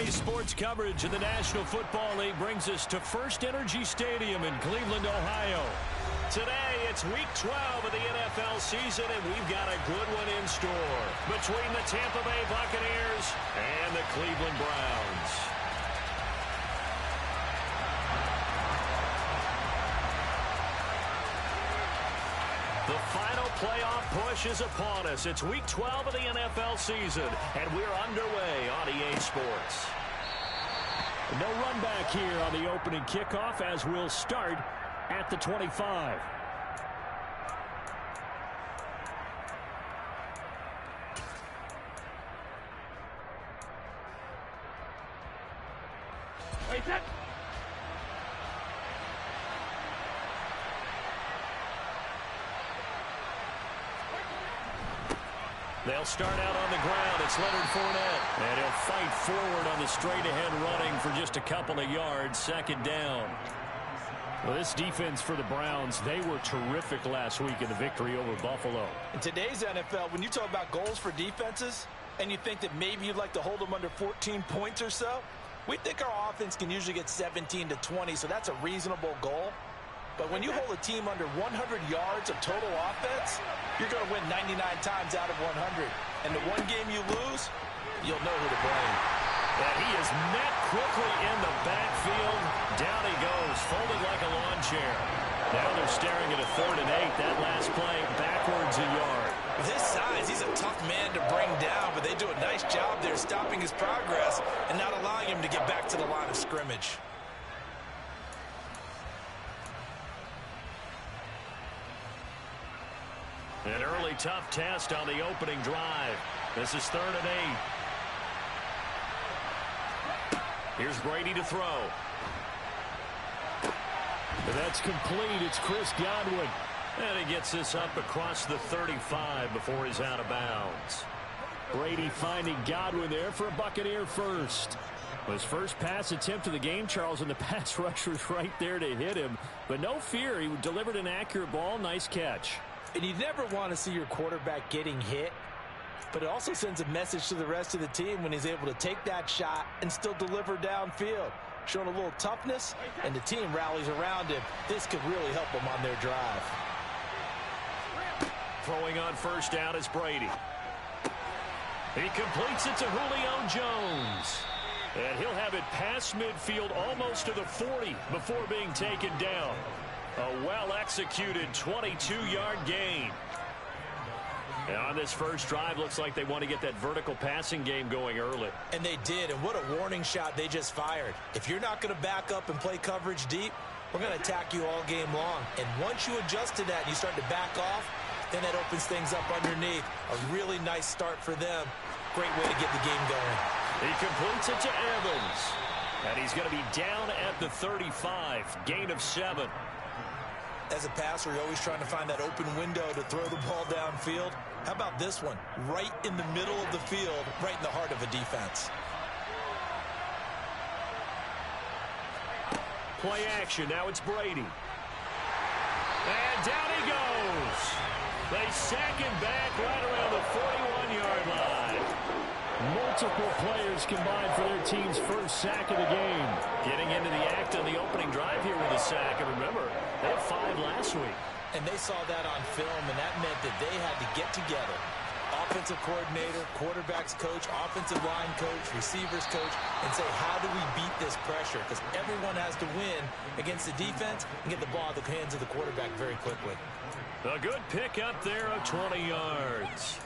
Today's sports coverage in the National Football League brings us to First Energy Stadium in Cleveland, Ohio. Today, it's Week 12 of the NFL season, and we've got a good one in store between the Tampa Bay Buccaneers and the Cleveland Browns. The final playoff push is upon us. It's Week 12 of the NFL season, and we're underway on EA Sports. No run back here on the opening kickoff as we'll start at the 25. Wait, that. They'll start out on the ground. It's Leonard Fournette. And he'll fight forward on the straight-ahead running for just a couple of yards. Second down. Well, this defense for the Browns, they were terrific last week in the victory over Buffalo. In today's NFL, when you talk about goals for defenses, and you think that maybe you'd like to hold them under 14 points or so, we think our offense can usually get 17 to 20, so that's a reasonable goal. But when you hold a team under 100 yards of total offense, you're going to win 99 times out of 100. And the one game you lose, you'll know who to blame. And he is met quickly in the backfield. Down he goes, folded like a lawn chair. Now they're staring at a 3rd and 8. That last play, backwards a yard. With his size, he's a tough man to bring down, but they do a nice job there stopping his progress and not allowing him to get back to the line of scrimmage. An early tough test on the opening drive. This is 3rd and 8. Here's Brady to throw. That's complete. It's Chris Godwin. And he gets this up across the 35 before he's out of bounds. Brady finding Godwin there for a Buccaneer first. His first pass attempt of the game, Charles, and the pass rusher's right there to hit him. But no fear, he delivered an accurate ball. Nice catch. And you never want to see your quarterback getting hit, but it also sends a message to the rest of the team when he's able to take that shot and still deliver downfield. Showing a little toughness, and the team rallies around him. This could really help them on their drive. Throwing on first down is Brady. He completes it to Julio Jones. And he'll have it past midfield almost to the 40 before being taken down. A well-executed 22-yard gain. And on this first drive, looks like they want to get that vertical passing game going early. And they did, and what a warning shot they just fired. If you're not going to back up and play coverage deep, we're going to attack you all game long. And once you adjust to that and you start to back off, then that opens things up underneath. A really nice start for them. Great way to get the game going. He completes it to Evans. And he's going to be down at the 35. Gain of 7. As a passer, you're always trying to find that open window to throw the ball downfield. How about this one? Right in the middle of the field, right in the heart of a defense. Play action. Now it's Brady. And down he goes. They sack him back right around the 41-yard line. Multiple players combined for their team's first sack of the game. Getting into the act on the opening drive here with a sack. And remember, they had 5 last week. And they saw that on film, and that meant that they had to get together. Offensive coordinator, quarterbacks coach, offensive line coach, receivers coach, and say, how do we beat this pressure? Because everyone has to win against the defense and get the ball in the hands of the quarterback very quickly. A good pick up there of 20 yards.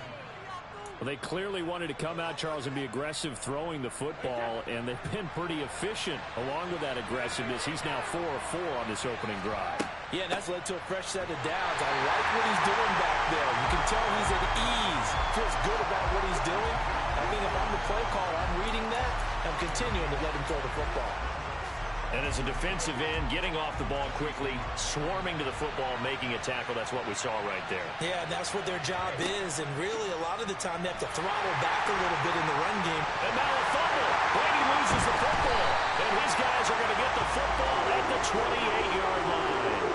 Well, they clearly wanted to come out, Charles, and be aggressive throwing the football, and they've been pretty efficient along with that aggressiveness. He's now 4 of 4 on this opening drive. Yeah, and that's led to a fresh set of downs. I like what he's doing back there. You can tell he's at ease, feels good about what he's doing. I think if I'm the play caller, I'm reading that, I'm continuing to let him throw the football. And as a defensive end, getting off the ball quickly, swarming to the football, making a tackle, that's what we saw right there. Yeah, and that's what their job is. And really, a lot of the time, they have to throttle back a little bit in the run game. And now a fumble. Brady loses the football. And his guys are going to get the football at the 28-yard line.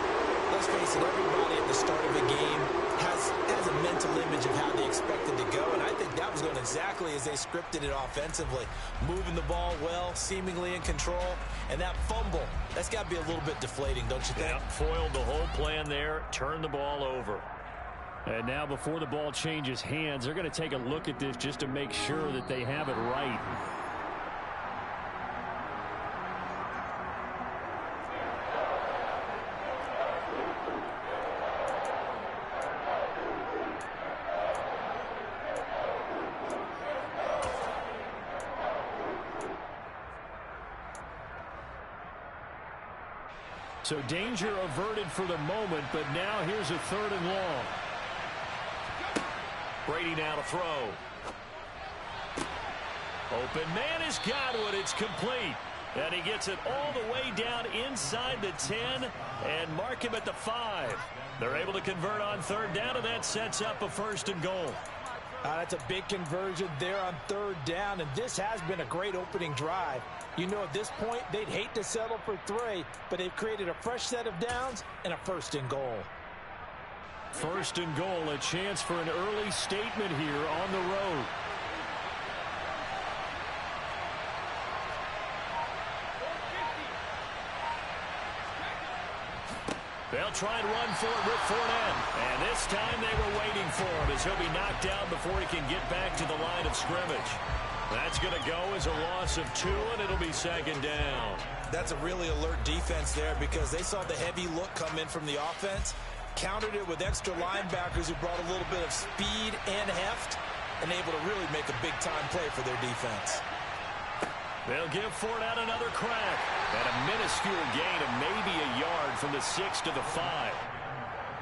Let's face it, everybody at the start of a game has has a mental image of how they expected to go, and I think that was going exactly as they scripted it offensively. Moving the ball well, seemingly in control, and that fumble, that's got to be a little bit deflating, don't you think? Yeah, foiled the whole plan there, turned the ball over. And now before the ball changes hands, they're going to take a look at this just to make sure that they have it right. So danger averted for the moment, but now here's a 3rd and long. Brady now to throw. Open man has got one. It's complete. And he gets it all the way down inside the 10 and mark him at the 5. They're able to convert on 3rd down, and that sets up a 1st and goal. That's a big conversion there on 3rd down, and this has been a great opening drive. You know, at this point, they'd hate to settle for 3, but they've created a fresh set of downs and a 1st and goal. 1st and goal, a chance for an early statement here on the road. They'll try and run for it with Fournette. And this time they were waiting for him as he'll be knocked down before he can get back to the line of scrimmage. That's going to go as a loss of 2, and it'll be 2nd down. That's a really alert defense there because they saw the heavy look come in from the offense, countered it with extra linebackers who brought a little bit of speed and heft, and able to really make a big-time play for their defense. They'll give Fournette another crack. At a minuscule gain of maybe a yard from the 6 to the 5.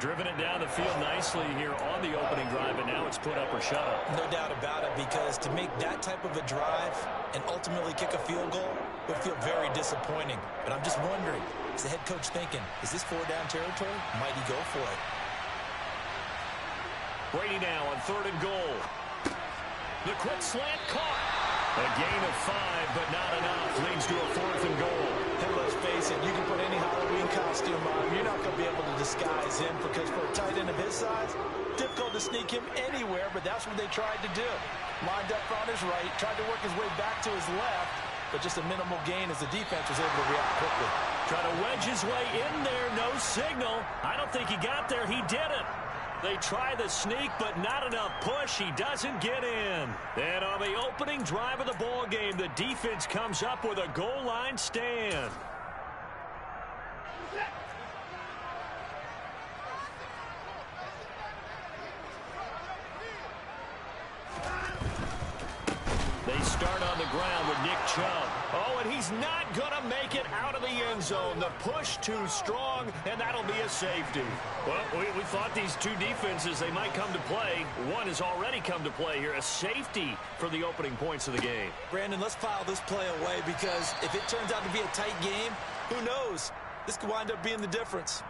Driven it down the field nicely here on the opening drive, and now it's put up or shut up. No doubt about it, because to make that type of a drive and ultimately kick a field goal would feel very disappointing. But I'm just wondering, is the head coach thinking, is this 4-down territory? Might he go for it? Brady now on 3rd and goal. The quick slant caught. A gain of 5, but not enough. Leads to a 4th and goal. And let's face it, you can put any Halloween costume on. You're not going to be able to disguise him because for a tight end of his size, difficult to sneak him anywhere, but that's what they tried to do. Lined up on his right, tried to work his way back to his left, but just a minimal gain as the defense was able to react quickly. Trying to wedge his way in there, no signal. I don't think he got there. He didn't. They try the sneak, but not enough push. He doesn't get in. And on the opening drive of the ball game, the defense comes up with a goal line stand. They start on the ground with Nick Chubb. Oh, and he's not going to make it out of the end zone. The push too strong, and that'll be a safety. Well, we thought these two defenses, they might come to play. One has already come to play here. A safety for the opening points of the game. Brandon, let's file this play away because if it turns out to be a tight game, who knows? This could wind up being the difference.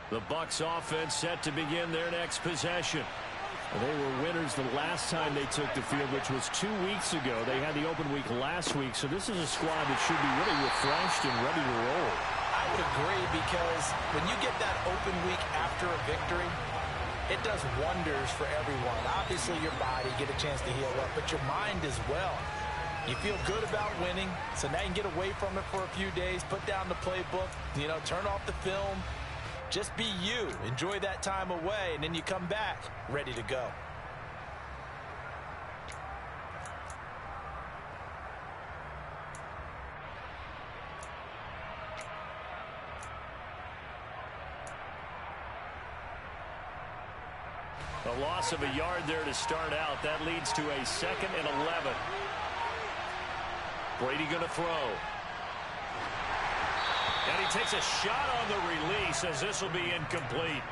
The Bucs offense set to begin their next possession. They were winners the last time they took the field, which was 2 weeks ago. They had the open week last week, so this is a squad that should be really refreshed and ready to roll. I would agree because when you get that open week after a victory, it does wonders for everyone. Obviously, your body get a chance to heal up, but your mind as well. You feel good about winning, so now you can get away from it for a few days, put down the playbook, turn off the film. Just be you. Enjoy that time away, and then you come back ready to go. A loss of a yard there to start out. That leads to a 2nd and 11. Brady going to throw. And he takes a shot on the release as this will be incomplete.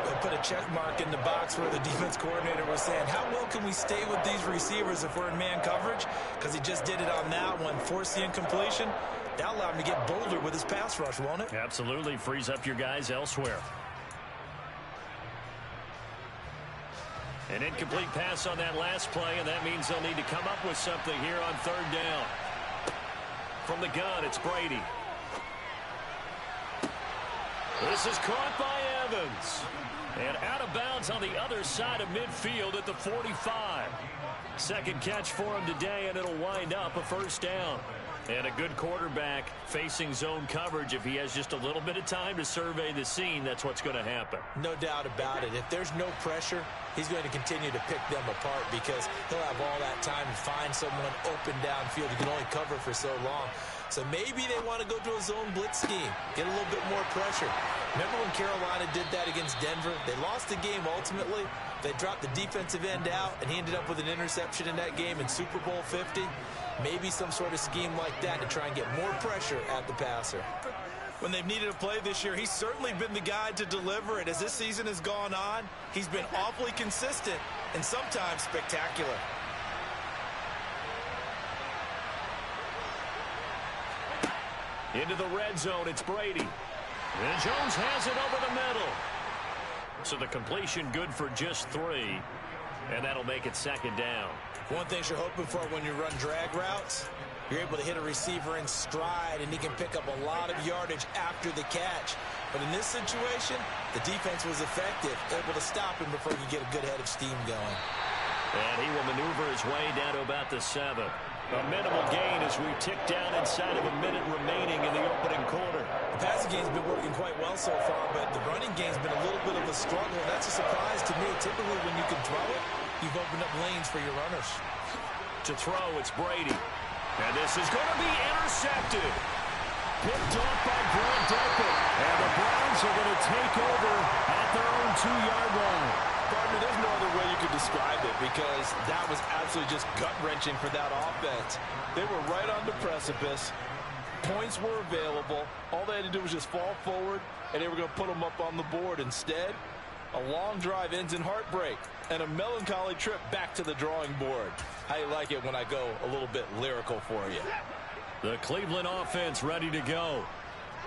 They put a check mark in the box where the defense coordinator was saying, how well can we stay with these receivers if we're in man coverage? Because he just did it on that one, forced the incompletion. That'll allow him to get bolder with his pass rush, won't it? Absolutely. Frees up your guys elsewhere. An incomplete pass on that last play, and that means they'll need to come up with something here on third down. From the gun, it's Brady. This is caught by Evans. And out of bounds on the other side of midfield at the 45. Second catch for him today, and it'll wind up a first down. And a good quarterback facing zone coverage. If he has just a little bit of time to survey the scene, that's what's going to happen. No doubt about it. If there's no pressure, he's going to continue to pick them apart because he'll have all that time to find someone open downfield. He can only cover for so long. So maybe they want to go to a zone blitz scheme, get a little bit more pressure. Remember when Carolina did that against Denver? They lost the game ultimately. They dropped the defensive end out, and he ended up with an interception in that game in Super Bowl 50. Maybe some sort of scheme like that to try and get more pressure at the passer. When they've needed a play this year, he's certainly been the guy to deliver it. As this season has gone on, he's been awfully consistent and sometimes spectacular. Into the red zone, it's Brady. And Jones has it over the middle. So the completion good for just 3. And that'll make it second down. One thing you're hoping for when you run drag routes, you're able to hit a receiver in stride, and he can pick up a lot of yardage after the catch. But in this situation, the defense was effective, able to stop him before you get a good head of steam going. And he will maneuver his way down to about the 7. A minimal gain as we tick down inside of a minute remaining in the opening quarter. The passing game's been working quite well so far, but the running game's been a little bit of a struggle. That's a surprise to me. Typically, when you can throw it, you've opened up lanes for your runners. To throw, it's Brady. And this is going to be intercepted. Picked off by Grant Delpit. And the Browns are going to take over at their own 2-yard line. Partner, there's no other way you could describe it because that was absolutely just gut-wrenching for that offense. They were right on the precipice. Points were available. All they had to do was just fall forward, and they were going to put them up on the board. Instead, a long drive ends in heartbreak and a melancholy trip back to the drawing board. I like it when I go a little bit lyrical for you. The Cleveland offense ready to go.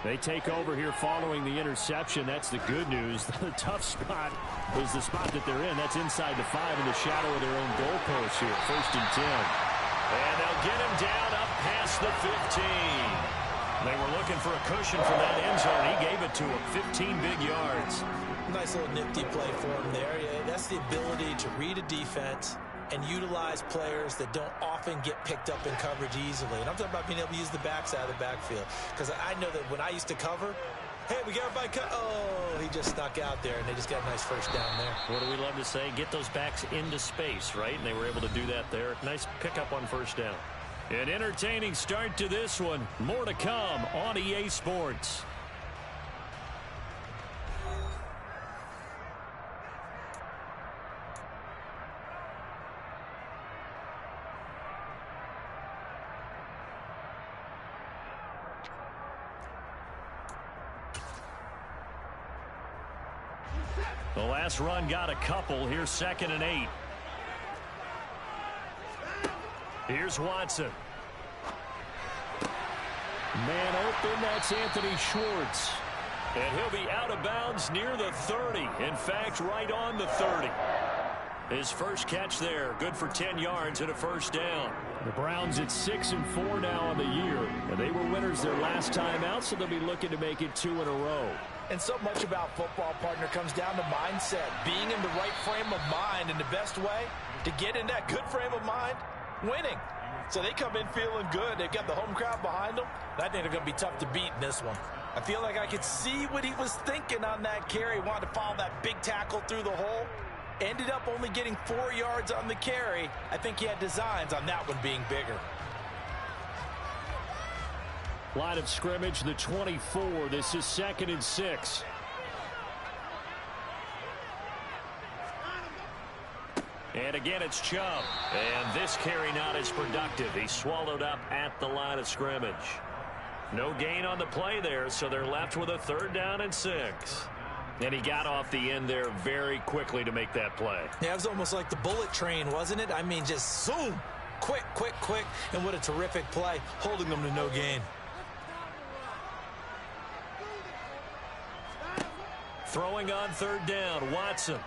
They take over here following the interception. That's the good news. The tough spot is the spot that they're in. That's inside the 5 in the shadow of their own goalpost here. 1st and 10. And they'll get him down up past the 15. They were looking for a cushion from that end zone. He gave it to him. 15 big yards. Nice little nifty play for him there. Yeah, that's the ability to read a defense and utilize players that don't often get picked up in coverage easily. And I'm talking about being able to use the backside of the backfield. Because I know that when I used to cover, hey, we got everybody cut. Oh, he just snuck out there, and they just got a nice first down there. What do we love to say? Get those backs into space, right? And they were able to do that there. Nice pickup on first down. An entertaining start to this one. More to come on EA Sports. The last run got a couple. Here's 2nd and 8. Here's Watson. Man open, that's Anthony Schwartz. And he'll be out of bounds near the 30. In fact, right on the 30. His first catch there, good for 10 yards and a first down. The Browns at 6-4 now on the year. And they were winners their last time out, so they'll be looking to make it 2 in a row. And so much about football, partner, comes down to mindset. Being in the right frame of mind, and the best way to get in that good frame of mind, winning. So they come in feeling good. They've got the home crowd behind them. I think they're going to be tough to beat in this one. I feel like I could see what he was thinking on that carry. Wanted to follow that big tackle through the hole. Ended up only getting 4 yards on the carry. I think he had designs on that one being bigger. Line of scrimmage, the 24. This is 2nd and 6. And again, it's Chubb. And this carry not as productive. He swallowed up at the line of scrimmage. No gain on the play there, so they're left with a 3rd down and 6. And he got off the end there very quickly to make that play. Yeah, it was almost like the bullet train, wasn't it? I mean, just zoom. Quick, quick, quick. And what a terrific play, holding them to no gain. Throwing on 3rd down, Watson.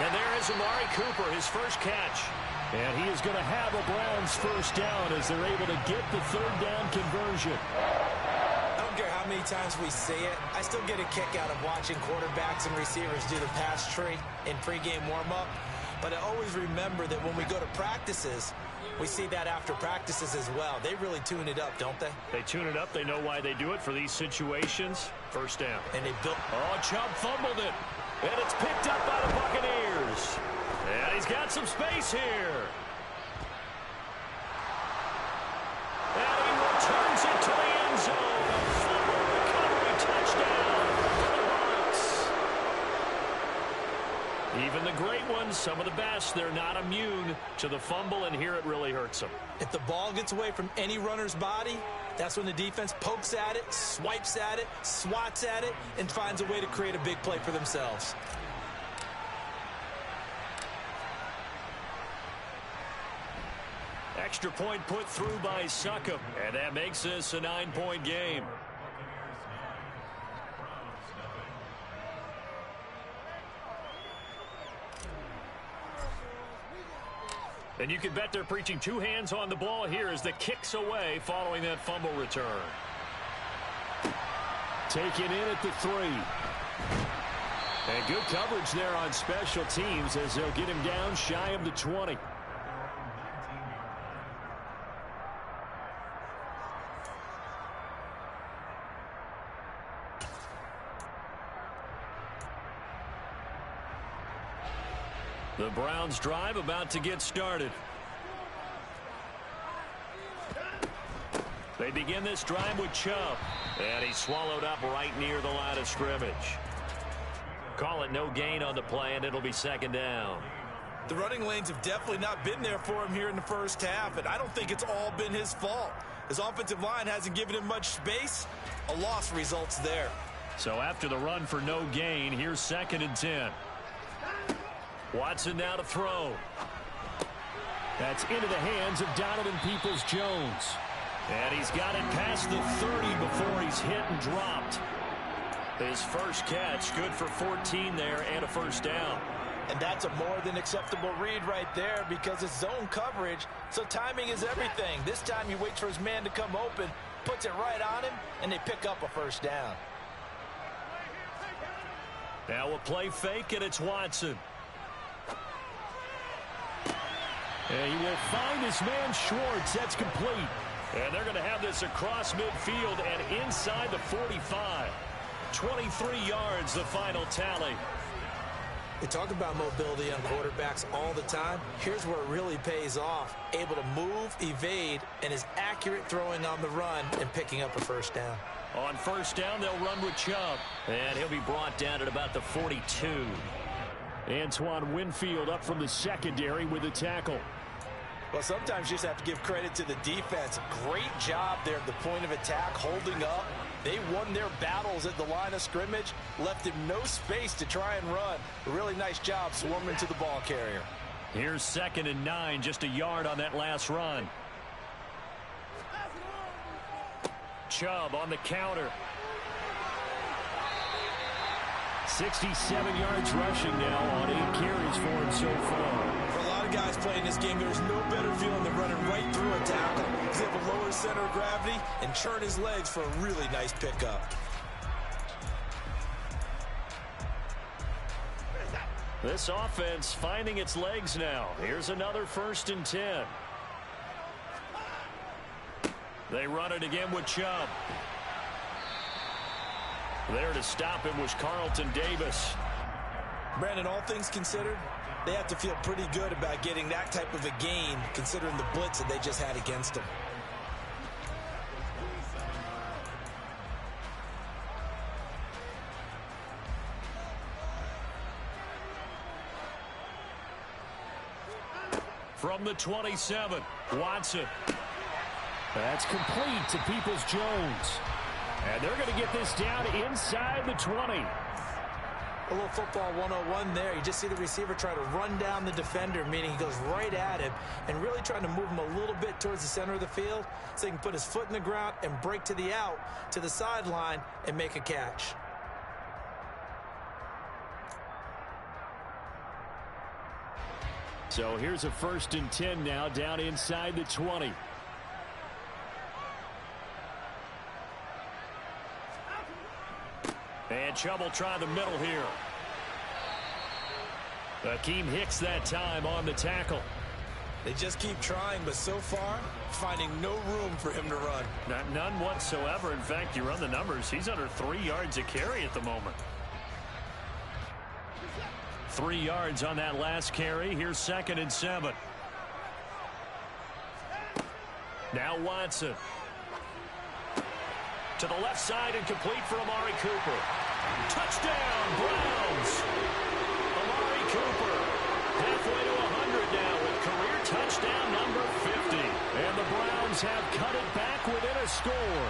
And there is Amari Cooper, his first catch. And he is going to have a Browns first down as they're able to get the third down conversion. I don't care how many times we say it, I still get a kick out of watching quarterbacks and receivers do the pass tree in pregame warm-up. But I always remember that when we go to practices, we see that after practices as well. They really tune it up, don't they? They tune it up. They know why they do it for these situations. First down. And they built. Oh, Chubb fumbled it. And it's picked up by the Buccaneers. And he's got some space here. And he returns it to the end zone. A fumble recovery touchdown for the Bucs. Even the great ones, some of the best, they're not immune to the fumble, and here it really hurts them. If the ball gets away from any runner's body, that's when the defense pokes at it, swipes at it, swats at it, and finds a way to create a big play for themselves. Extra point put through by Succop, and that makes this a 9-point game. And you can bet they're preaching two hands on the ball here as the kick's away following that fumble return. Taken in at the 3. And good coverage there on special teams as they'll get him down shy of the 20. The Browns drive about to get started. They begin this drive with Chubb. And he's swallowed up right near the line of scrimmage. Call it no gain on the play, and it'll be second down. The running lanes have definitely not been there for him here in the first half, and I don't think it's all been his fault. His offensive line hasn't given him much space. A loss results there. So after the run for no gain, here's 2nd and 10. Watson now to throw. That's into the hands of Donovan Peoples-Jones. And he's got it past the 30 before he's hit and dropped. His first catch, good for 14 there and a first down. And that's a more than acceptable read right there because it's zone coverage, so timing is everything. This time he waits for his man to come open, puts it right on him, and they pick up a first down. Now a play fake, and it's Watson. And he will find his man Schwartz. That's complete. And they're going to have this across midfield and inside the 45. 23 yards, the final tally. We talk about mobility on quarterbacks all the time. Here's where it really pays off. Able to move, evade, and is accurate throwing on the run and picking up a first down. On first down, they'll run with Chubb. And he'll be brought down at about the 42. Antoine Winfield up from the secondary with the tackle. Well, sometimes you just have to give credit to the defense. Great job there at the point of attack, holding up. They won their battles at the line of scrimmage, left him no space to try and run. A really nice job swarming to the ball carrier. Here's 2nd and 9, just a yard on that last run. Chubb on the counter. 67 yards rushing now on 8 carries for him so far. For a lot of guys playing this game, there's no better feeling than running right through a tackle. He's able to lower center of gravity and churn his legs for a really nice pickup. This offense finding its legs now. Here's another 1st and 10. They run it again with Chubb. There to stop him was Carlton Davis. Brandon, all things considered, they have to feel pretty good about getting that type of a gain, considering the blitz that they just had against them. From the 27, Watson. That's complete to Peoples-Jones. And they're going to get this down inside the 20. A little football 101 there. You just see the receiver try to run down the defender, meaning he goes right at him and really trying to move him a little bit towards the center of the field so he can put his foot in the ground and break to the out, to the sideline, and make a catch. So here's a 1st and 10 now, down inside the 20. And trouble trying the middle here. Akeem Hicks that time on the tackle. They just keep trying, but so far, finding no room for him to run. None whatsoever. In fact, you run the numbers, he's under 3 yards a carry at the moment. 3 yards on that last carry. Here's 2nd and 7. Now Watson. To the left side and complete for Amari Cooper. Touchdown, Browns. Amari Cooper halfway to 100 now with career touchdown number 50. And the Browns have cut it back within a score.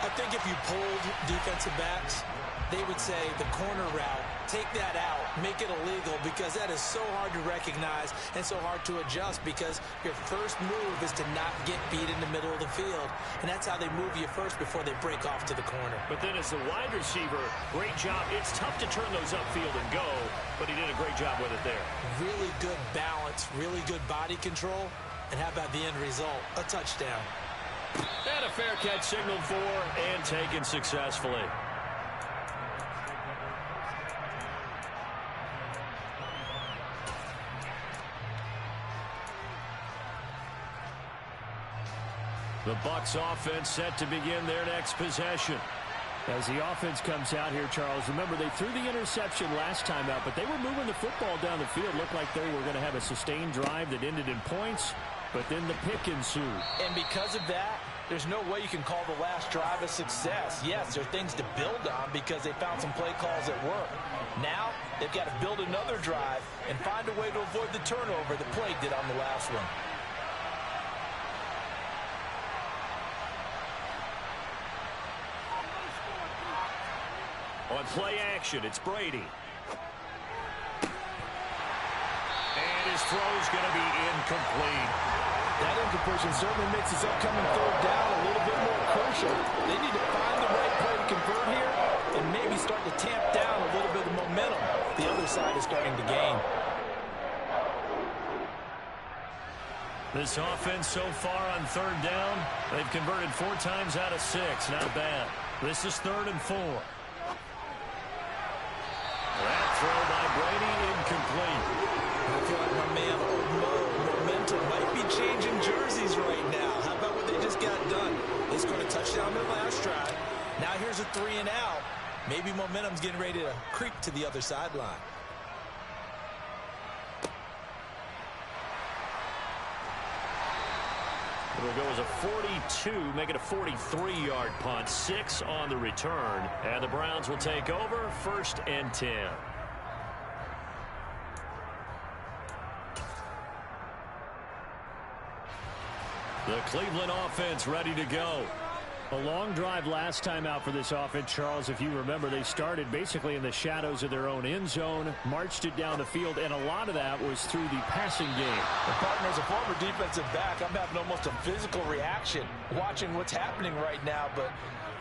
I think if you polled defensive backs, they would say the corner route, take that out, make it illegal, because that is so hard to recognize and so hard to adjust, because your first move is to not get beat in the middle of the field. And that's how they move you first before they break off to the corner. But then as the wide receiver, great job. It's tough to turn those upfield and go, but he did a great job with it there. Really good balance, really good body control. And how about the end result? A touchdown. And a fair catch signaled for and taken successfully. The Bucs offense set to begin their next possession. As the offense comes out here, Charles, remember they threw the interception last time out, but they were moving the football down the field. Looked like they were going to have a sustained drive that ended in points, but then the pick ensued. And because of that, there's no way you can call the last drive a success. Yes, there are things to build on because they found some play calls that work. Now, they've got to build another drive and find a way to avoid the turnover the play did on the last one. On play action, it's Brady. And his throw's going to be incomplete. That incompletion certainly makes this upcoming 3rd down a little bit more crucial. They need to find the right play to convert here and maybe start to tamp down a little bit of momentum. The other side is starting to gain. This offense so far on 3rd down, they've converted 4 times out of 6. Not bad. This is 3rd and 4. That throw by Brady incomplete. I feel like my man Momentum might be changing jerseys right now. How about what they just got done? They scored a touchdown their last drive. Now here's a 3 and out. Maybe momentum's getting ready to creep to the other sideline. It'll go as a 42, make it a 43-yard punt. 6 on the return. And the Browns will take over 1st and 10. The Cleveland offense ready to go. A long drive last time out for this offense, Charles. If you remember, they started basically in the shadows of their own end zone, marched it down the field, and a lot of that was through the passing game. The partner, as a former defensive back, I'm having almost a physical reaction watching what's happening right now. But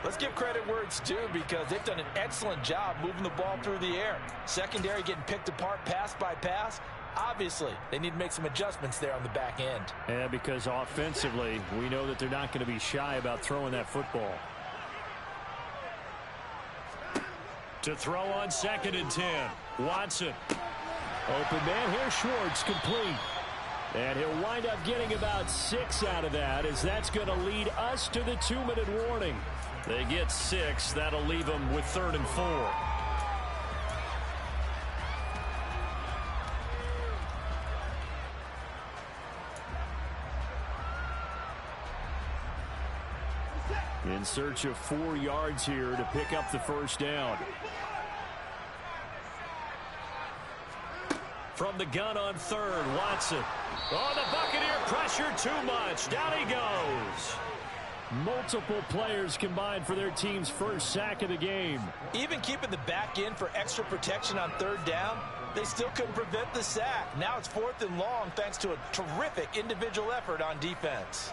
let's give credit where it's due, because they've done an excellent job moving the ball through the air. Secondary getting picked apart pass by pass. Obviously, they need to make some adjustments there on the back end. Yeah, because offensively, we know that they're not going to be shy about throwing that football. To throw on 2nd and 10. Watson. Open man here, Schwartz, complete. And he'll wind up getting about 6 out of that, as that's going to lead us to the 2-minute warning. They get 6. That'll leave them with 3rd and 4. In search of 4 yards here to pick up the 1st down. From the gun on 3rd, Watson. Oh, the Buccaneer pressure too much. Down he goes. Multiple players combined for their team's 1st sack of the game. Even keeping the back in for extra protection on 3rd down, they still couldn't prevent the sack. Now it's 4th and long thanks to a terrific individual effort on defense.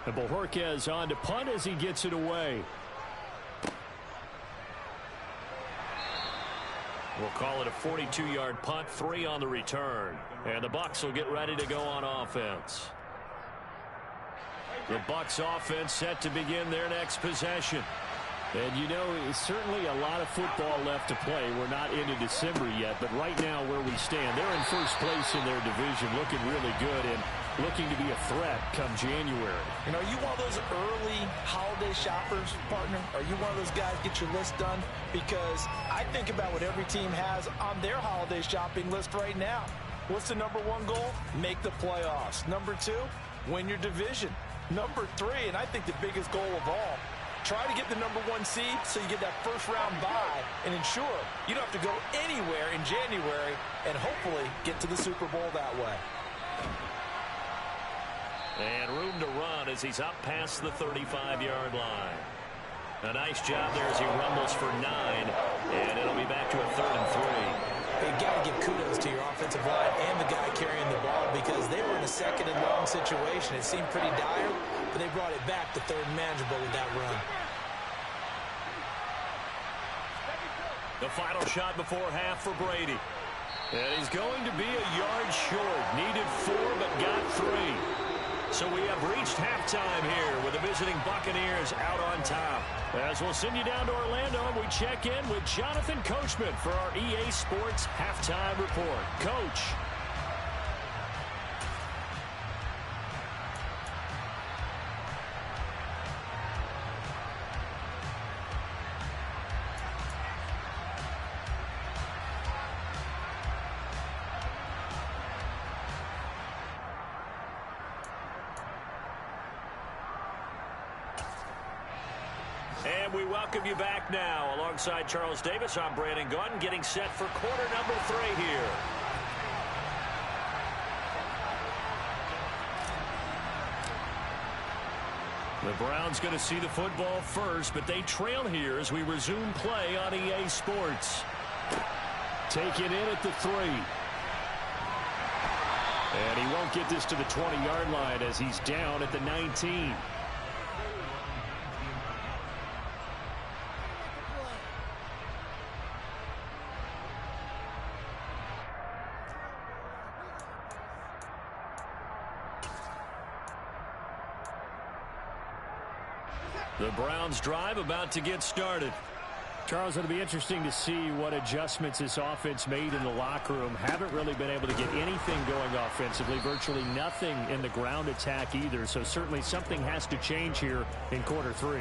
And Bojorquez on to punt as he gets it away. We'll call it a 42-yard punt, 3 on the return. And the Bucs will get ready to go on offense. The Bucs offense set to begin their next possession. And, you know, it's certainly a lot of football left to play. We're not into December yet, but right now where we stand, they're in first place in their division, looking really good and looking to be a threat come January. You know, are you one of those early holiday shoppers, partner? Are you one of those guys get your list done? Because I think about what every team has on their holiday shopping list right now. What's the number 1 goal? Make the playoffs. Number 2, win your division. Number 3, and I think the biggest goal of all, try to get the number 1 seed so you get that first-round bye and ensure you don't have to go anywhere in January and hopefully get to the Super Bowl that way. And room to run as he's up past the 35-yard line. A nice job there as he rumbles for 9, and it'll be back to a 3rd and 3. You've got to give kudos to your offensive line and the guy carrying the ball because they were in a 2nd and long situation. It seemed pretty dire, but they brought it back to 3rd and manageable with that run. The final shot before half for Brady. And he's going to be a yard short. Needed 4, but got 3. So we have reached halftime here with the visiting Buccaneers out on top. As we'll send you down to Orlando, and we check in with Jonathan Coachman for our EA Sports Halftime Report. Coach. And we welcome you back now. Alongside Charles Davis, I'm Brandon Gaudin, getting set for quarter number 3 here. The Browns going to see the football first, but they trail here as we resume play on EA Sports. Taken in at the 3. And he won't get this to the 20-yard line as he's down at the 19. The Browns drive about to get started. Charles, it'll be interesting to see what adjustments this offense made in the locker room. Haven't really been able to get anything going offensively. Virtually nothing in the ground attack either. So certainly something has to change here in quarter 3.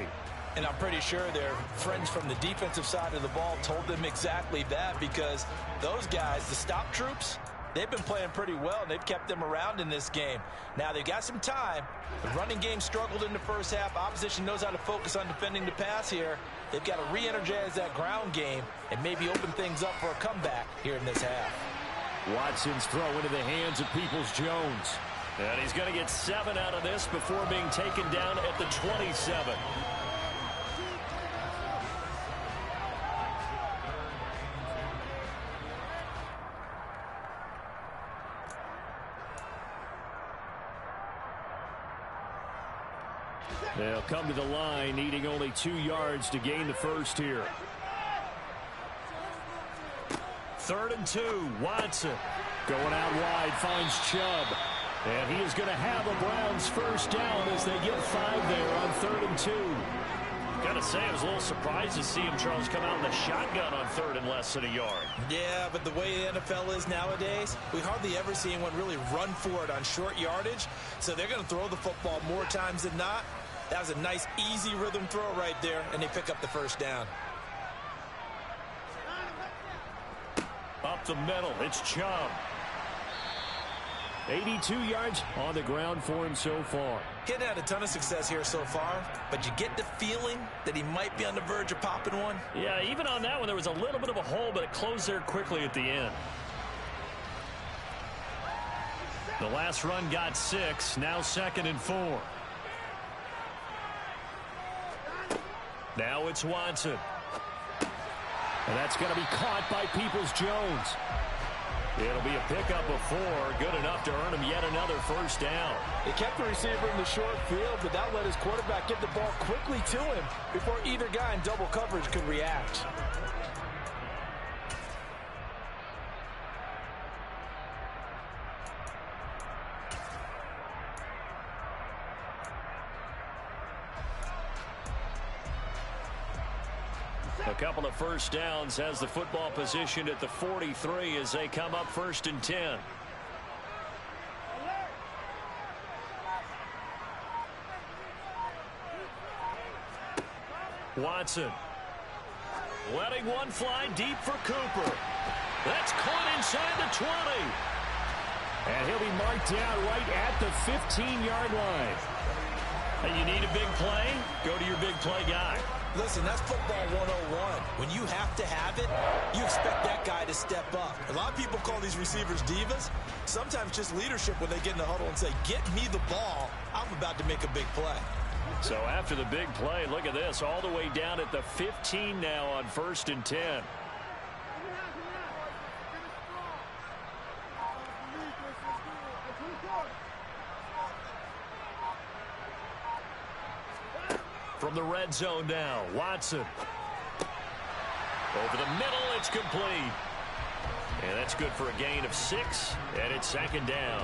And I'm pretty sure their friends from the defensive side of the ball told them exactly that because those guys, the stop troops, they've been playing pretty well, and they've kept them around in this game. Now, they've got some time. The running game struggled in the first half. Opposition knows how to focus on defending the pass here. They've got to re-energize that ground game and maybe open things up for a comeback here in this half. Watson's throw into the hands of Peoples-Jones. And he's going to get 7 out of this before being taken down at the 27. They'll come to the line, needing only 2 yards to gain the first here. 3rd and 2, Watson. Going out wide, finds Chubb. And he is going to have a Browns first down as they get 5 there on 3rd and 2. Gotta say, I was a little surprised to see him, Charles, come out in the shotgun on 3rd and less than a yard. Yeah, but the way the NFL is nowadays, we hardly ever see anyone really run for it on short yardage. So they're going to throw the football more times than not. That was a nice, easy rhythm throw right there, and they pick up the first down. Up the middle, it's Chubb. 82 yards on the ground for him so far. Getting had a ton of success here so far, but you get the feeling that he might be on the verge of popping one. Yeah, even on that one, there was a little bit of a hole, but it closed there quickly at the end. The last run got 6, now 2nd and 4. Now it's Watson. And that's going to be caught by Peoples-Jones. It'll be a pickup of 4, good enough to earn him yet another first down. He kept the receiver in the short field, but that let his quarterback get the ball quickly to him before either guy in double coverage could react. A couple of first downs, has the football positioned at the 43 as they come up 1st and 10. Watson letting one fly deep for Cooper. That's caught inside the 20. And he'll be marked down right at the 15-yard line. And you need a big play? Go to your big play guy. Listen, that's football 101. When you have to have it, you expect that guy to step up. A lot of people call these receivers divas. Sometimes just leadership when they get in the huddle and say, get me the ball. I'm about to make a big play. So after the big play, look at this, all the way down at the 15 now on 1st and 10. From the red zone now, Watson. Over the middle, it's complete. And that's good for a gain of 6, and it's 2nd down.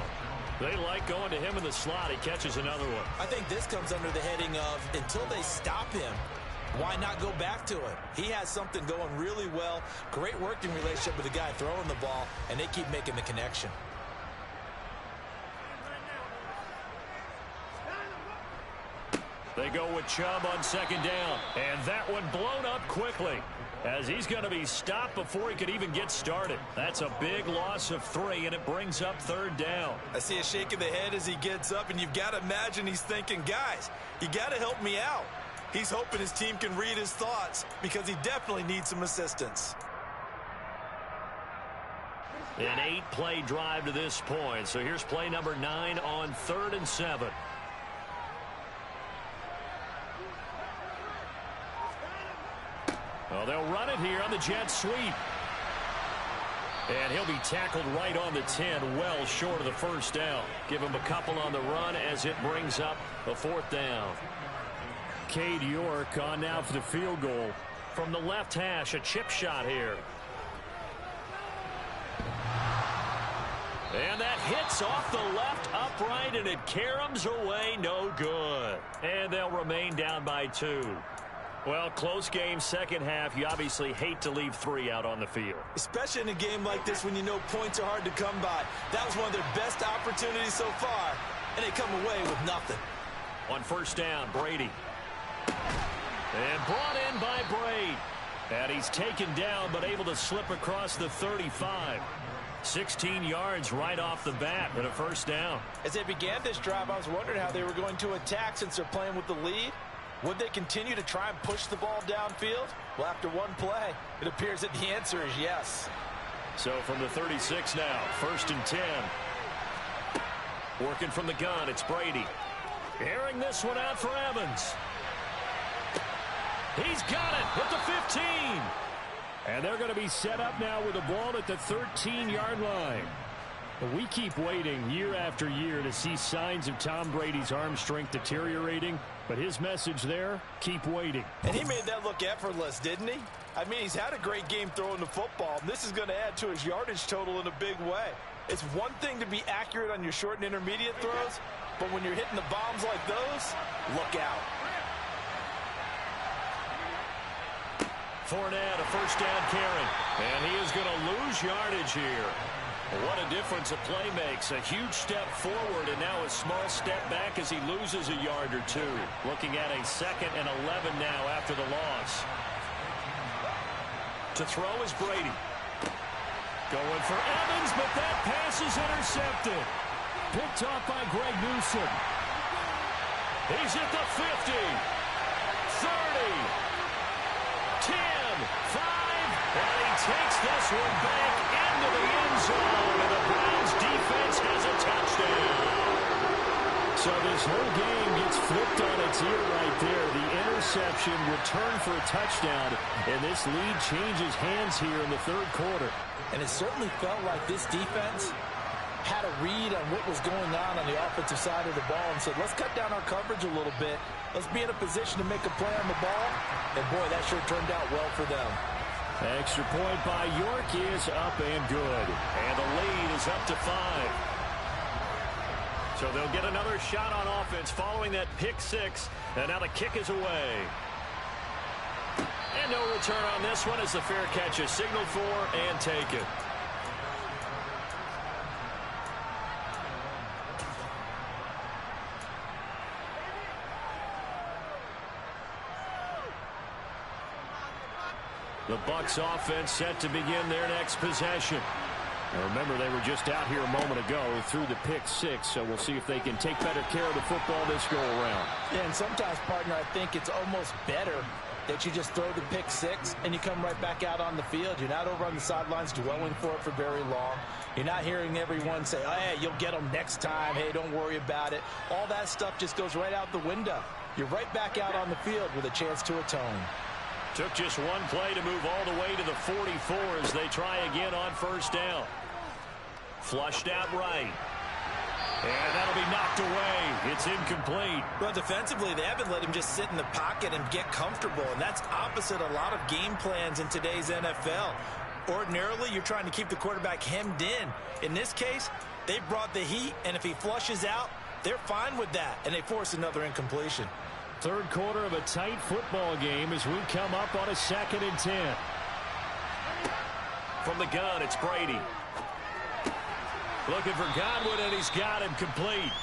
They like going to him in the slot. He catches another one. I think this comes under the heading of, until they stop him, why not go back to it? He has something going really well, great working relationship with the guy throwing the ball, and they keep making the connection. They go with Chubb on 2nd down, and that one blown up quickly as he's going to be stopped before he could even get started. That's a big loss of 3, and it brings up 3rd down. I see a shake of the head as he gets up, and you've got to imagine he's thinking, guys, you got to help me out. He's hoping his team can read his thoughts because he definitely needs some assistance. An 8-play drive to this point, so here's play number 9 on 3rd and 7. Well, they'll run it here on the jet sweep. And he'll be tackled right on the 10, well short of the first down. Give him a couple on the run as it brings up a 4th down. Cade York on now for the field goal. From the left hash, a chip shot here. And that hits off the left upright, and it caroms away, no good. And they'll remain down by 2. Well, close game, second half. You obviously hate to leave 3 out on the field. Especially in a game like this when you know points are hard to come by. That was one of their best opportunities so far, and they come away with nothing. On 1st down, Brady. And brought in by Brady. And he's taken down but able to slip across the 35. 16 yards right off the bat and a 1st down. As they began this drive, I was wondering how they were going to attack since they're playing with the lead. Would they continue to try and push the ball downfield? Well, after one play, it appears that the answer is yes. So from the 36 now, 1st and 10. Working from the gun, it's Brady. Airing this one out for Evans. He's got it at the 15. And they're going to be set up now with the ball at the 13-yard line. We keep waiting year after year to see signs of Tom Brady's arm strength deteriorating. But his message there, keep waiting. And he made that look effortless, didn't he? I mean, he's had a great game throwing the football. And this is going to add to his yardage total in a big way. It's one thing to be accurate on your short and intermediate throws, but when you're hitting the bombs like those, look out. Fournette, a 1st down carry. And he is going to lose yardage here. What a difference a play makes. A huge step forward and now a small step back as he loses a yard or 2. Looking at a 2nd and 11 now after the loss. To throw is Brady. Going for Evans, but that pass is intercepted. Picked off by Greg Newsom. He's at the 50. 30. 10. 5. And he takes this one back into the end zone, and the Browns defense has a touchdown. So this whole game gets flipped on its ear right there. The interception returned for a touchdown, and this lead changes hands here in the 3rd quarter. And it certainly felt like this defense had a read on what was going on the offensive side of the ball and said, let's cut down our coverage a little bit. Let's be in a position to make a play on the ball. And, boy, that sure turned out well for them. Extra point by York is up and good. And the lead is up to 5. So they'll get another shot on offense following that pick 6. And now the kick is away. And no return on this one as the fair catch is signaled for and taken. The Bucs offense set to begin their next possession. Now remember, they were just out here a moment ago through the pick 6, so we'll see if they can take better care of the football this go around. Yeah, and sometimes, partner, I think it's almost better that you just throw the pick 6 and you come right back out on the field. You're not over on the sidelines dwelling for it for very long. You're not hearing everyone say, oh, hey, you'll get them next time. Hey, don't worry about it. All that stuff just goes right out the window. You're right back out on the field with a chance to atone. Took just one play to move all the way to the 44 as they try again on first down. Flushed out right. And that'll be knocked away. It's incomplete. Well, defensively, they haven't let him just sit in the pocket and get comfortable, and that's opposite a lot of game plans in today's NFL. Ordinarily, you're trying to keep the quarterback hemmed in. In this case, they brought the heat, and if he flushes out, they're fine with that, and they force another incompletion. Third quarter of a tight football game as we come up on a 2nd and 10. From the gun, it's Brady. Looking for Godwin, and he's got him complete.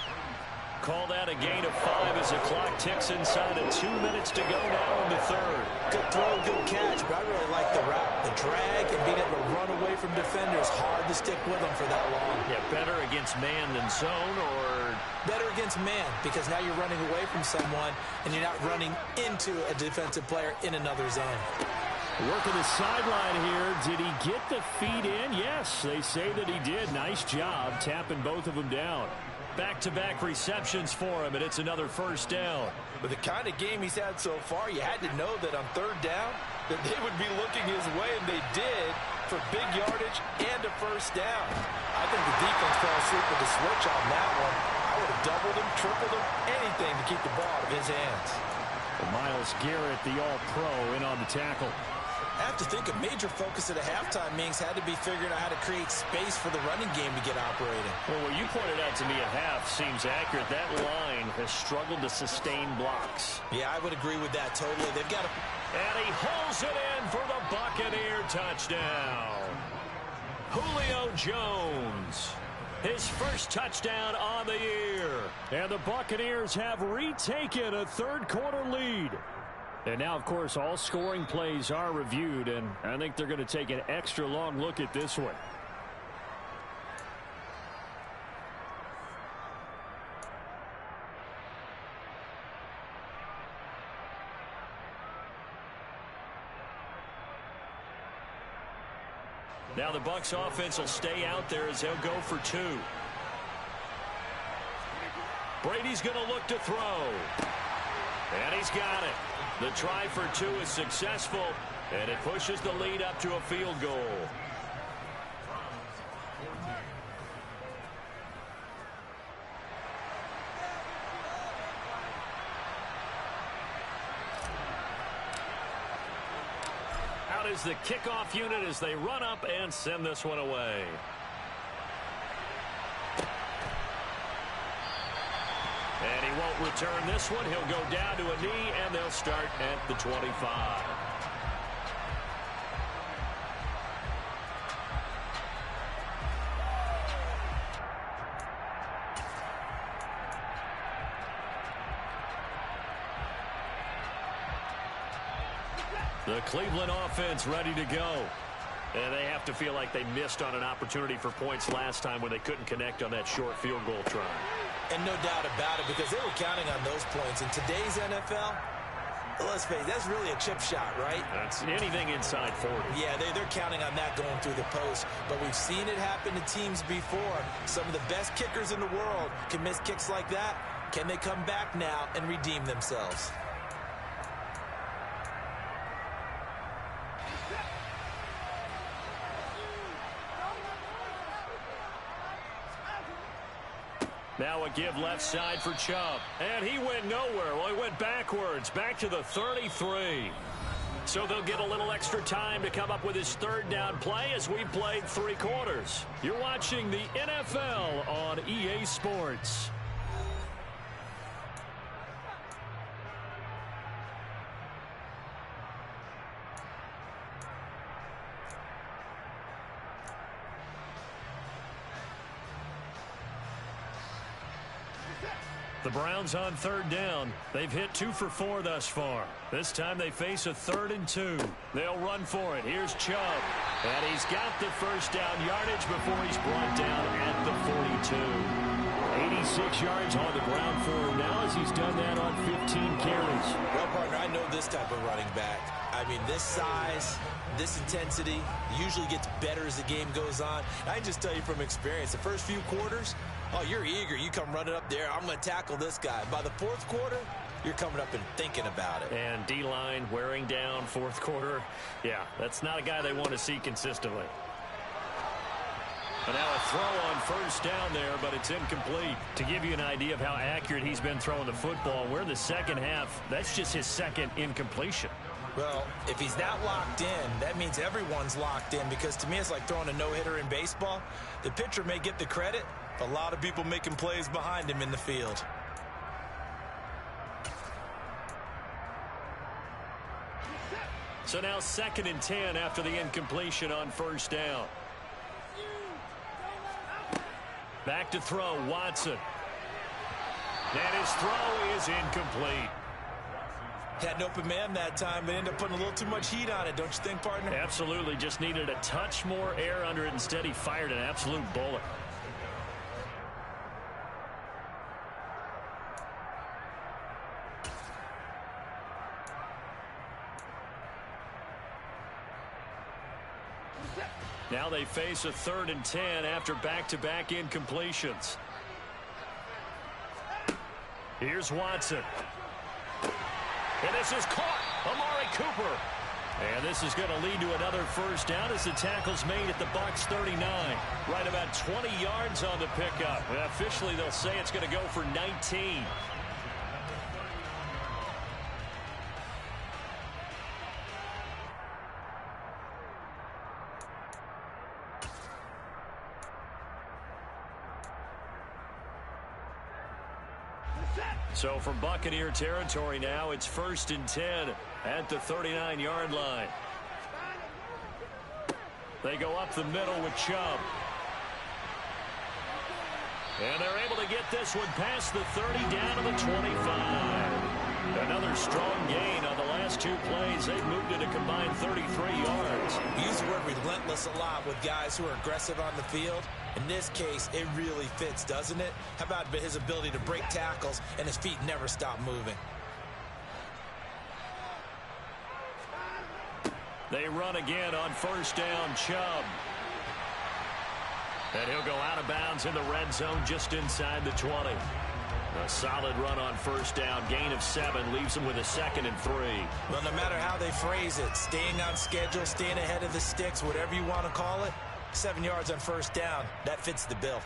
Call that a gain of 5 as the clock ticks inside of 2 minutes to go now in the third. Good throw, good catch, but I really like the route. The drag and being able to run away from defenders. Hard to stick with them for that long. Yeah, better against man than zone, or better against man, because now you're running away from someone and you're not running into a defensive player in another zone. Working the sideline here. Did he get the feet in? Yes, they say that he did. Nice job tapping both of them down. Back-to-back receptions for him, and it's another first down. With the kind of game he's had so far, you had to know that on third down that they would be looking his way, and they did, for big yardage and a first down. I think the defense fell asleep with the switch on that one. I would have doubled him, tripled him, anything to keep the ball out of his hands. Myles Garrett, the All-Pro, in on the tackle. I have to think a major focus at a halftime means had to be figuring out how to create space for the running game to get operating. Well, what you pointed out to me at half seems accurate. That line has struggled to sustain blocks. Yeah, I would agree with that totally. They've got to... And he hauls it in for the Buccaneer touchdown. Julio Jones. His first touchdown on the year. And the Buccaneers have retaken a third-quarter lead. And now, of course, all scoring plays are reviewed, and I think they're going to take an extra long look at this one. Now the Bucs offense will stay out there as they'll go for 2. Brady's going to look to throw. And he's got it. The try for 2 is successful, and it pushes the lead up to a field goal. Out is the kickoff unit as they run up and send this one away. And he won't return this one. He'll go down to a knee, and they'll start at the 25. The Cleveland offense ready to go. And they have to feel like they missed on an opportunity for points last time when they couldn't connect on that short field goal try. And no doubt about it, because they were counting on those points. In today's NFL, let's face it, that's really a chip shot, right? That's anything inside 40. Yeah, they're counting on that going through the post. But we've seen it happen to teams before. Some of the best kickers in the world can miss kicks like that. Can they come back now and redeem themselves? Now a give left side for Chubb. And he went nowhere. Well, he went backwards, back to the 33. So they'll get a little extra time to come up with his third down play as we played 3 quarters. You're watching the NFL on EA Sports. The Browns on third down. They've hit 2 for 4 thus far. This time they face a 3rd and 2. They'll run for it. Here's Chubb. And he's got the first down yardage before he's brought down at the 42. 86 yards on the ground for him now as he's done that on 15 carries. Well, partner, I know this type of running back. I mean, this size, this intensity usually gets better as the game goes on. I can just tell you from experience, the first few quarters, oh, you're eager. You come running up there. I'm going to tackle this guy. By the 4th quarter, you're coming up and thinking about it. And D-line wearing down 4th quarter. Yeah, that's not a guy they want to see consistently. And now a throw on first down there, but it's incomplete. To give you an idea of how accurate he's been throwing the football, we're in the second half. That's just his 2nd incompletion. Well, if he's not locked in, that means everyone's locked in, because to me it's like throwing a no-hitter in baseball. The pitcher may get the credit, a lot of people making plays behind him in the field. So now 2nd and 10 after the incompletion on first down. Back to throw, Watson. And his throw is incomplete. Had an open man that time, but ended up putting a little too much heat on it, don't you think, partner? Absolutely, just needed a touch more air under it. Instead, he fired an absolute bullet. Now they face a 3rd and 10 after back-to-back incompletions. Here's Watson. And this is caught. Amari Cooper. And this is going to lead to another first down as the tackle's made at the Bucs 39. Right about 20 yards on the pickup. And officially, they'll say it's going to go for 19. So from Buccaneer territory now, it's 1st and 10 at the 39-yard line. They go up the middle with Chubb. And they're able to get this one past the 30 down to the 25. Another strong gain on the last 2 plays. They've moved it a combined 33 yards. We use the word relentless a lot with guys who are aggressive on the field. In this case, it really fits, doesn't it? How about his ability to break tackles and his feet never stop moving? They run again on first down, Chubb. And he'll go out of bounds in the red zone just inside the 20. A solid run on first down. Gain of 7 leaves them with a 2nd and 3. Well, no matter how they phrase it, staying on schedule, staying ahead of the sticks, whatever you want to call it, 7 yards on first down, that fits the bill.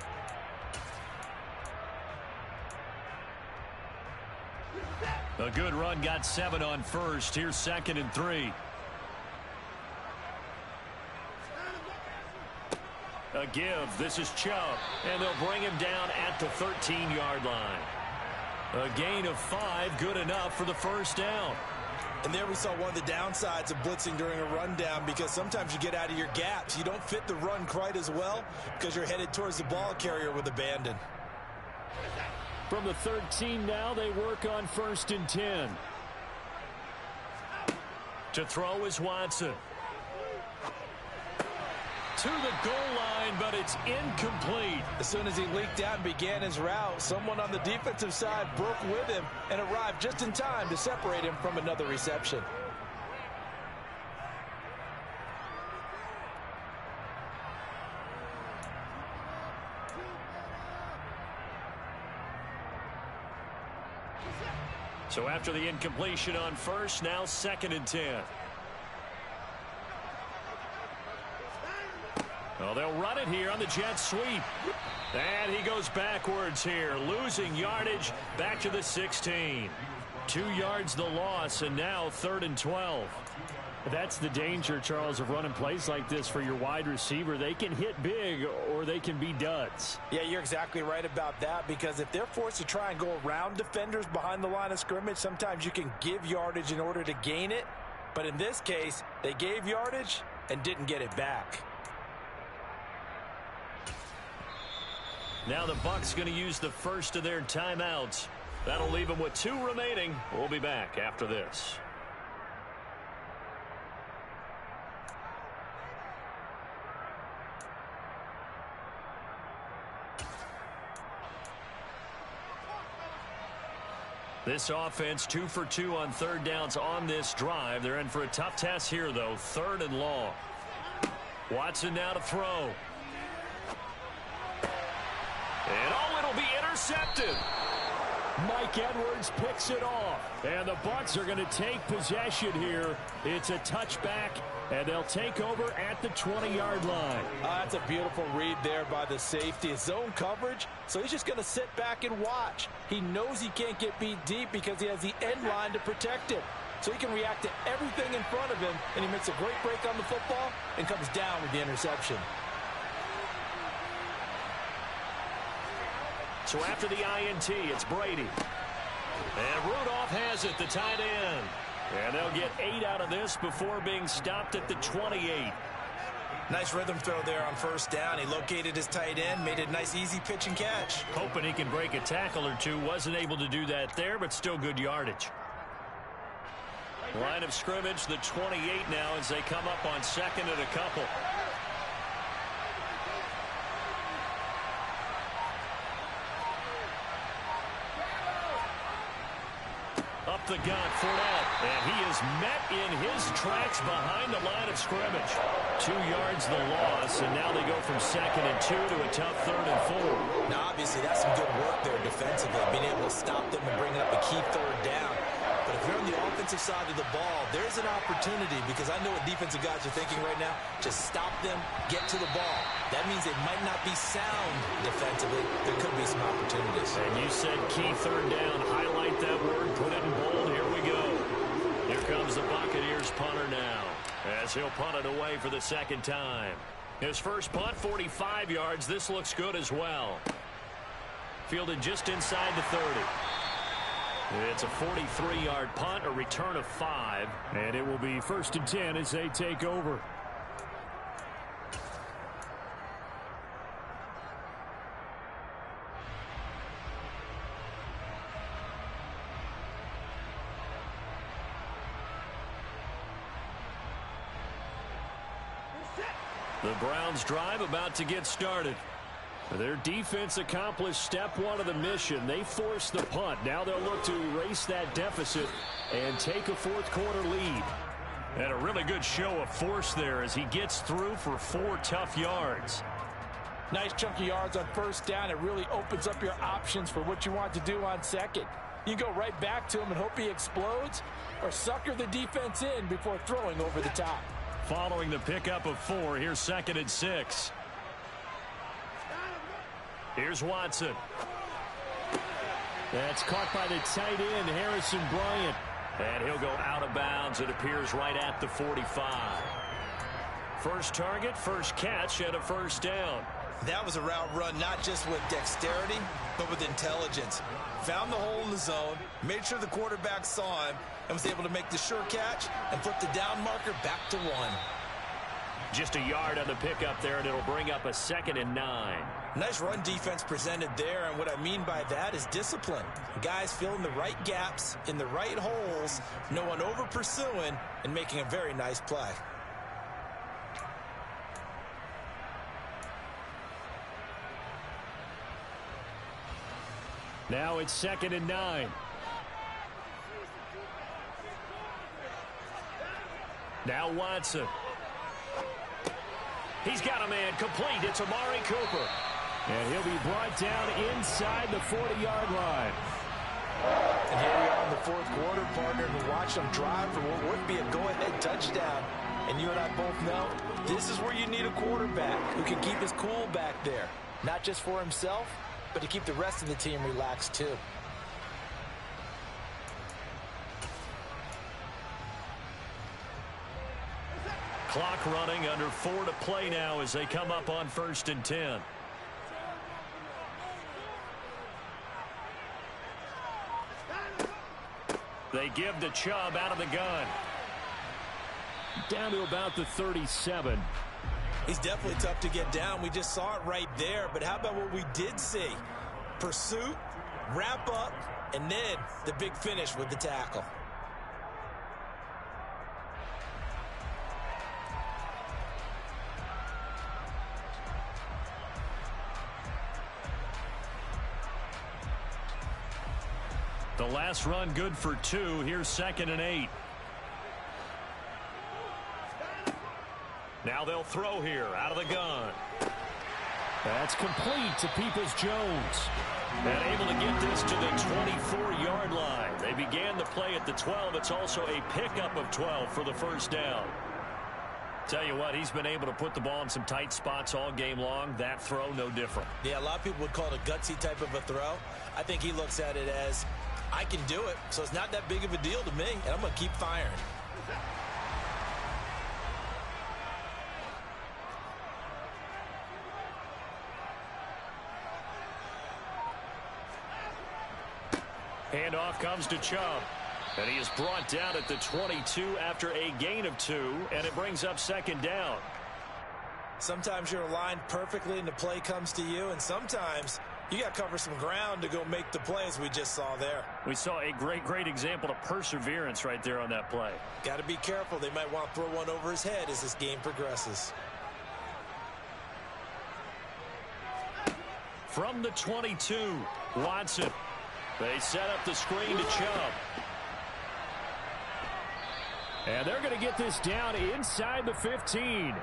A good run, got 7 on first. Here's 2nd and 3. A give. This is Chubb. And they'll bring him down at the 13-yard line. A gain of 5, good enough for the first down. And there we saw one of the downsides of blitzing during a rundown, because sometimes you get out of your gaps. You don't fit the run quite as well because you're headed towards the ball carrier with abandon. From the 13 now, they work on 1st and 10. To throw is Watson. To the goal line, but it's incomplete. As soon as he leaked out and began his route, someone on the defensive side broke with him and arrived just in time to separate him from another reception. So after the incompletion on first, now 2nd and 10. Well, they'll run it here on the jet sweep. And he goes backwards here, losing yardage back to the 16. 2 yards the loss, and now 3rd and 12. That's the danger, Charles, of running plays like this for your wide receiver. They can hit big or they can be duds. Yeah, you're exactly right about that, because if they're forced to try and go around defenders behind the line of scrimmage, sometimes you can give yardage in order to gain it. But in this case, they gave yardage and didn't get it back. Now the Bucs going to use the first of their timeouts. That'll leave them with 2 remaining. We'll be back after this. This offense 2 for 2 on 3rd downs on this drive. They're in for a tough test here, though. 3rd and long. Watson now to throw. And it'll be intercepted. Mike Edwards picks it off. And the Bucs are going to take possession here. It's a touchback, and they'll take over at the 20-yard line. That's a beautiful read there by the safety. It's zone coverage, so he's just going to sit back and watch. He knows he can't get beat deep because he has the end line to protect him. So he can react to everything in front of him, and he makes a great break on the football and comes down with the interception. So after the INT, it's Brady. And Rudolph has it, the tight end. And they'll get 8 out of this before being stopped at the 28. Nice rhythm throw there on 1st down. He located his tight end, made a nice easy pitch and catch. Hoping he can break a tackle or two. Wasn't able to do that there, but still good yardage. Line of scrimmage, the 28 now as they come up on 2nd and a couple. Up the gut, Fournette, and he is met in his tracks behind the line of scrimmage. 2 yards the loss, and now they go from 2nd and 2 to a tough 3rd and 4. Now, obviously, that's some good work there defensively, being able to stop them and bring up a key 3rd down. But if you're on the offensive side of the ball, there's an opportunity, because I know what defensive guys are thinking right now. Just stop them, get to the ball. That means they might not be sound defensively. There could be some opportunities. And you said key 3rd down. Highlight that word, put it in bold. Here we go. Here comes the Buccaneers punter now, as he'll punt it away for the 2nd time. His first punt, 45 yards. This looks good as well. Fielded just inside the 30. It's a 43-yard punt, a return of 5, and it will be 1st and 10 as they take over. The Browns drive about to get started. Their defense accomplished step 1 of the mission. They forced the punt. Now they'll look to erase that deficit and take a 4th quarter lead. And a really good show of force there as he gets through for 4 tough yards. Nice chunky yards on 1st down. It really opens up your options for what you want to do on 2nd. You go right back to him and hope he explodes, or sucker the defense in before throwing over the top. Following the pickup of 4, here's 2nd and 6. Here's Watson. That's caught by the tight end, Harrison Bryant. And he'll go out of bounds. It appears right at the 45. First target, first catch, and a 1st down. That was a route run not just with dexterity, but with intelligence. Found the hole in the zone, made sure the quarterback saw him, and was able to make the sure catch and flip the down marker back to 1. Just a yard on the pickup there, and it'll bring up a 2nd and 9. Nice run defense presented there, and what I mean by that is discipline. Guys filling the right gaps in the right holes, no one over pursuing, and making a very nice play. Now it's 2nd and 9. Now Watson. He's got a man complete. It's Amari Cooper. And he'll be brought down inside the 40-yard line. And here we are in the 4th quarter, partner, and watch them drive for what would be a go-ahead touchdown. And you and I both know this is where you need a quarterback who can keep his cool back there. Not just for himself, but to keep the rest of the team relaxed too. Clock running, under 4 to play now as they come up on 1st and 10. They give to Chubb out of the gun. Down to about the 37. He's definitely tough to get down. We just saw it right there. But how about what we did see? Pursuit, wrap up, and then the big finish with the tackle. The last run good for 2. Here's 2nd and 8. Now they'll throw here out of the gun. That's complete to Peoples-Jones. And able to get this to the 24-yard line. They began the play at the 12. It's also a pickup of 12 for the first down. Tell you what, he's been able to put the ball in some tight spots all game long. That throw, no different. Yeah, a lot of people would call it a gutsy type of a throw. I think he looks at it as, I can do it, so it's not that big of a deal to me, and I'm going to keep firing. Handoff comes to Chubb. And he is brought down at the 22 after a gain of 2, and it brings up 2nd down. Sometimes you're aligned perfectly and the play comes to you, and sometimes you got to cover some ground to go make the play, as we just saw there. We saw a great example of perseverance right there on that play. Got to be careful. They might want to throw one over his head as this game progresses. From the 22, Watson. They set up the screen to Chubb. And they're going to get this down inside the 15.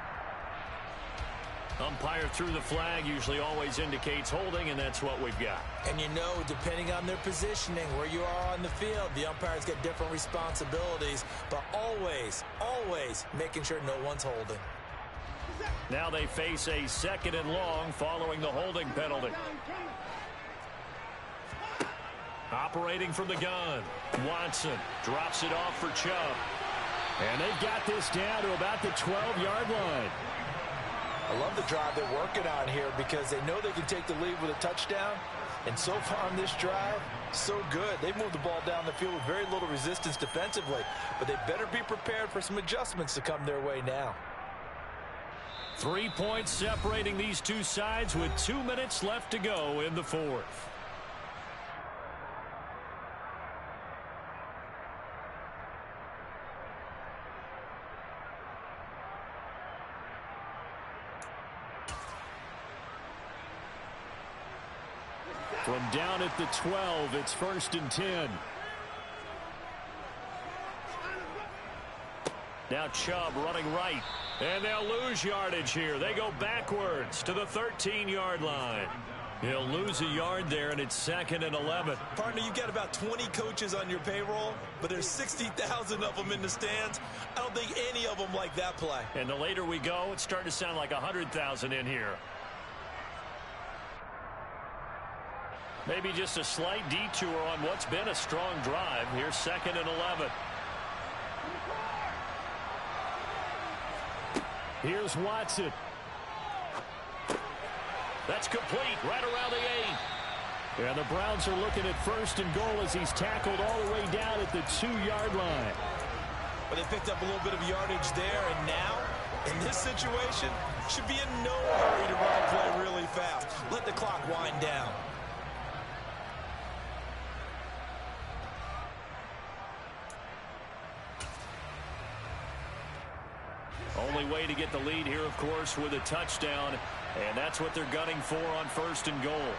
Umpire threw the flag, usually always indicates holding, and that's what we've got. And you know, depending on their positioning, where you are on the field, the umpires get different responsibilities, but always making sure no one's holding. Now they face a 2nd and long following the holding penalty. Operating from the gun, Watson drops it off for Chubb. And they've got this down to about the 12-yard line. I love the drive they're working on here because they know they can take the lead with a touchdown. And so far on this drive, so good. They've moved the ball down the field with very little resistance defensively. But they better be prepared for some adjustments to come their way now. 3 points separating these two sides with 2 minutes left to go in the 4th. From down at the 12, it's 1st and 10. Now Chubb running right. And they'll lose yardage here. They go backwards to the 13-yard line. He'll lose a yard there, and it's 2nd and 11. Partner, you've got about 20 coaches on your payroll, but there's 60,000 of them in the stands. I don't think any of them like that play. And the later we go, it's starting to sound like 100,000 in here. Maybe just a slight detour on what's been a strong drive. Here's 2nd and 11. Here's Watson. That's complete right around the 8. And the Browns are looking at 1st and goal as he's tackled all the way down at the 2-yard line. But they picked up a little bit of yardage there, and now, in this situation, should be in no hurry to run a play really fast. Let the clock wind down. Only way to get the lead here, of course, with a touchdown, and that's what they're gunning for on 1st and goal.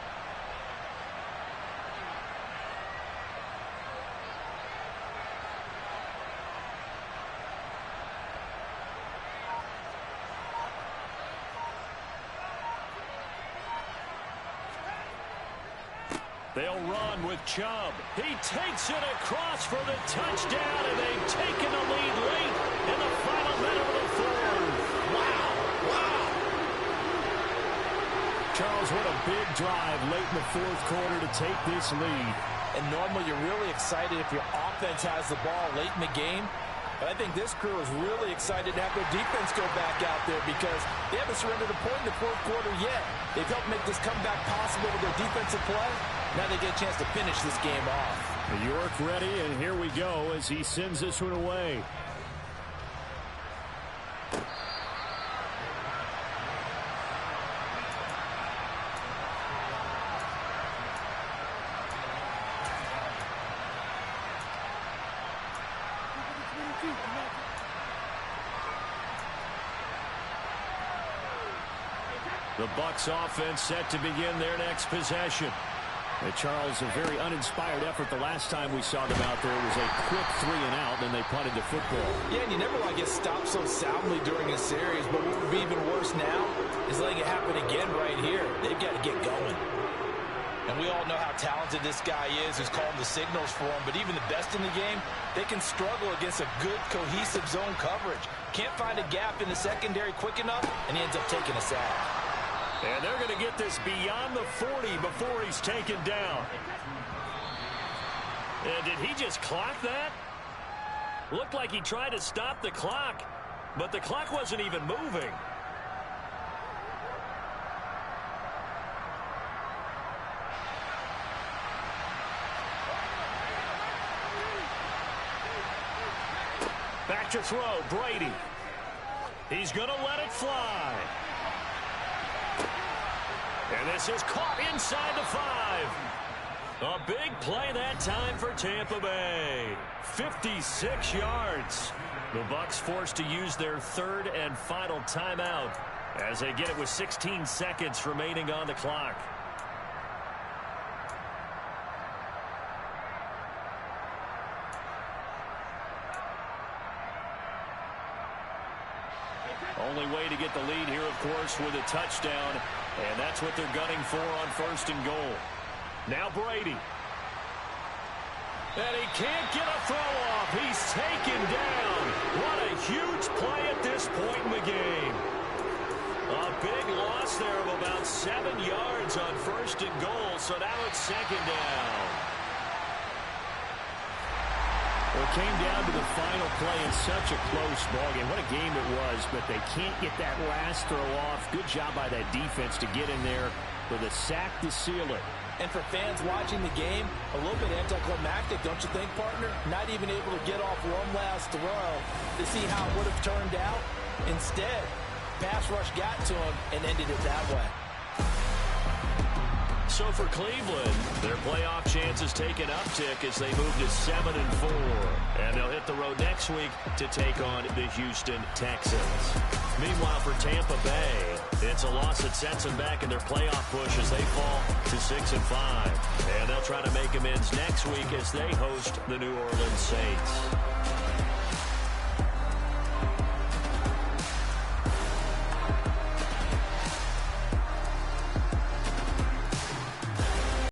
They'll run with Chubb. He takes it across for the touchdown, and they've taken the lead late in the final minute of the Charles, what a big drive late in the fourth quarter to take this lead. And normally you're really excited if your offense has the ball late in the game. But I think this crew is really excited to have their defense go back out there because they haven't surrendered a point in the fourth quarter yet. They've helped make this comeback possible with their defensive play. Now they get a chance to finish this game off. York ready, and here we go as he sends this one away. The Bucs offense set to begin their next possession. Charles, a very uninspired effort the last time we saw them out there. It was a quick 3 and out, then they punted the football. Yeah, and you never want to get stopped so soundly during a series, but what would be even worse now is letting it happen again right here. They've got to get going. And we all know how talented this guy is who's calling the signals for him, but even the best in the game, they can struggle against a good, cohesive zone coverage. Can't find a gap in the secondary quick enough, and he ends up taking a sack. And they're going to get this beyond the 40 before he's taken down. And did he just clock that? Looked like he tried to stop the clock, but the clock wasn't even moving. Back to throw, Brady. He's going to let it fly. And this is caught inside the 5. A big play that time for Tampa Bay. 56 yards. The Bucs forced to use their third and final timeout as they get it with 16 seconds remaining on the clock. Only way to get the lead here, of course, with a touchdown. And that's what they're gunning for on 1st and goal. Now Brady. And he can't get a throw off. He's taken down. What a huge play at this point in the game. A big loss there of about 7 yards on 1st and goal. So now it's 2nd down. Well, it came down to the final play in such a close ballgame. What a game it was, but they can't get that last throw off. Good job by that defense to get in there with a sack to seal it. And for fans watching the game, a little bit anticlimactic, don't you think, partner? Not even able to get off one last throw to see how it would have turned out. Instead, pass rush got to him and ended it that way. So for Cleveland, their playoff chances take an uptick as they move to 7-4. And they'll hit the road next week to take on the Houston Texans. Meanwhile, for Tampa Bay, it's a loss that sets them back in their playoff push as they fall to 6-5. And they'll try to make amends next week as they host the New Orleans Saints.